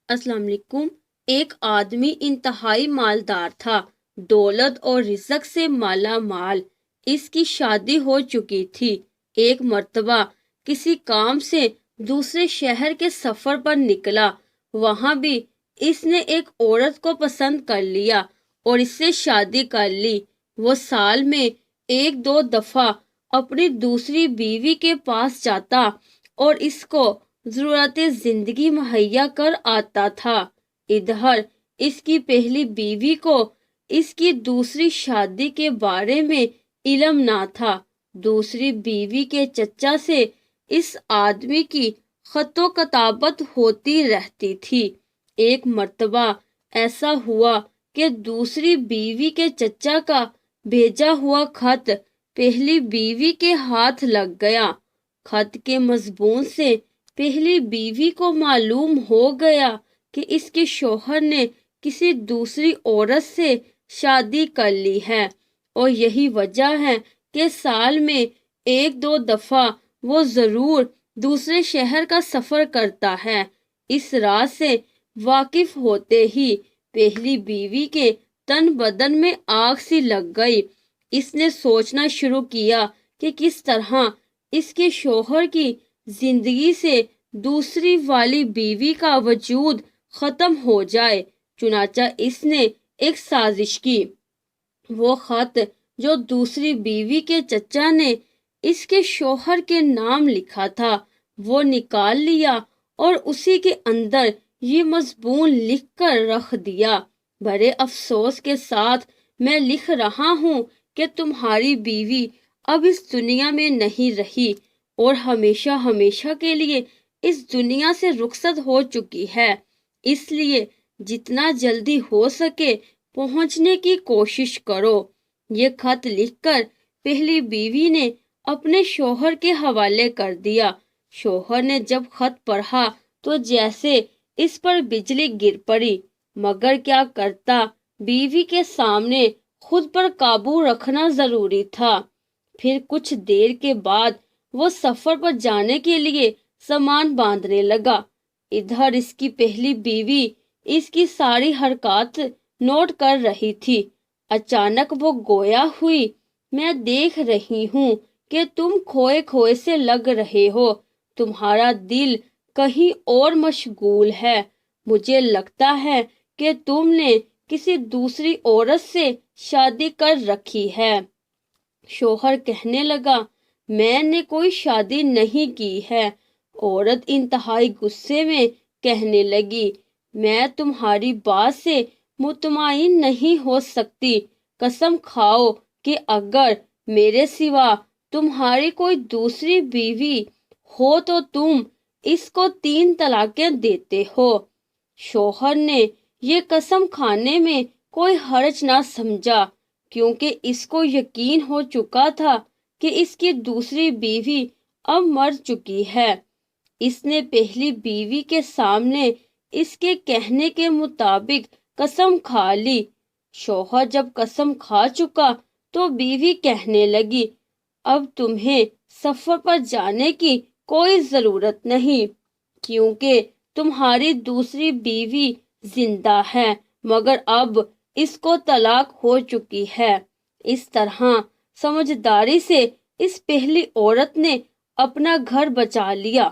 السلام علیکم۔ ایک آدمی انتہائی مالدار تھا، دولت اور رزق سے مالا مال۔ اس کی شادی ہو چکی تھی۔ ایک مرتبہ کسی کام سے دوسرے شہر کے سفر پر نکلا۔ وہاں بھی اس نے ایک عورت کو پسند کر لیا اور اس سے شادی کر لی۔ وہ سال میں ایک دو دفعہ اپنی دوسری بیوی کے پاس جاتا اور اس کو ضرورت زندگی مہیا کر آتا تھا۔ ادھر اس کی پہلی بیوی کو اس کی دوسری شادی کے بارے میں علم نہ تھا۔ دوسری بیوی کے چچا سے اس آدمی کی خط و کتابت ہوتی رہتی تھی۔ ایک مرتبہ ایسا ہوا کہ دوسری بیوی کے چچا کا بھیجا ہوا خط پہلی بیوی کے ہاتھ لگ گیا۔ خط کے مضمون سے پہلی بیوی کو معلوم ہو گیا کہ اس کے شوہر نے کسی دوسری عورت سے شادی کر لی ہے، اور یہی وجہ ہے کہ سال میں ایک دو دفعہ وہ ضرور دوسرے شہر کا سفر کرتا ہے۔ اس راز سے واقف ہوتے ہی پہلی بیوی کے تن بدن میں آگ سی لگ گئی۔ اس نے سوچنا شروع کیا کہ کس طرح اس کے شوہر کی زندگی سے دوسری والی بیوی کا وجود ختم ہو جائے۔ چنانچہ اس نے ایک سازش کی۔ وہ خط جو دوسری بیوی کے چچا نے اس کے شوہر کے نام لکھا تھا وہ نکال لیا اور اسی کے اندر یہ مضمون لکھ کر رکھ دیا: بڑے افسوس کے ساتھ میں لکھ رہا ہوں کہ تمہاری بیوی اب اس دنیا میں نہیں رہی اور ہمیشہ ہمیشہ کے لیے اس دنیا سے رخصت ہو چکی ہے۔ اس لیے جتنا جلدی ہو سکے پہنچنے کی کوشش کرو۔ یہ خط لکھ کر پہلی بیوی نے اپنے شوہر کے حوالے کر دیا۔ شوہر نے جب خط پڑھا تو جیسے اس پر بجلی گر پڑی، مگر کیا کرتا، بیوی کے سامنے خود پر قابو رکھنا ضروری تھا۔ پھر کچھ دیر کے بعد وہ سفر پر جانے کے لیے سامان باندھنے لگا۔ ادھر اس کی پہلی بیوی اس کی ساری حرکات نوٹ کر رہی تھی۔ اچانک وہ گویا ہوئی: میں دیکھ رہی ہوں کہ تم کھوئے کھوئے سے لگ رہے ہو، تمہارا دل کہیں اور مشغول ہے۔ مجھے لگتا ہے کہ تم نے کسی دوسری عورت سے شادی کر رکھی ہے۔ شوہر کہنے لگا: میں نے کوئی شادی نہیں کی ہے۔ عورت انتہائی غصے میں کہنے لگی: میں تمہاری بات سے مطمئن نہیں ہو سکتی۔ قسم کھاؤ کہ اگر میرے سوا تمہاری کوئی دوسری بیوی ہو تو تم اس کو 3 طلاقیں دیتے ہو۔ شوہر نے یہ قسم کھانے میں کوئی حرج نہ سمجھا، کیونکہ اس کو یقین ہو چکا تھا کہ اس کی دوسری بیوی اب مر چکی ہے۔ اس نے پہلی بیوی کے سامنے اس کے کہنے کے مطابق قسم کھا لی۔ شوہر جب قسم کھا چکا تو بیوی کہنے لگی: اب تمہیں سفر پر جانے کی کوئی ضرورت نہیں، کیونکہ تمہاری دوسری بیوی زندہ ہے، مگر اب اس کو طلاق ہو چکی ہے۔ اس طرح سمجھداری سے اس پہلی عورت نے اپنا گھر بچا لیا۔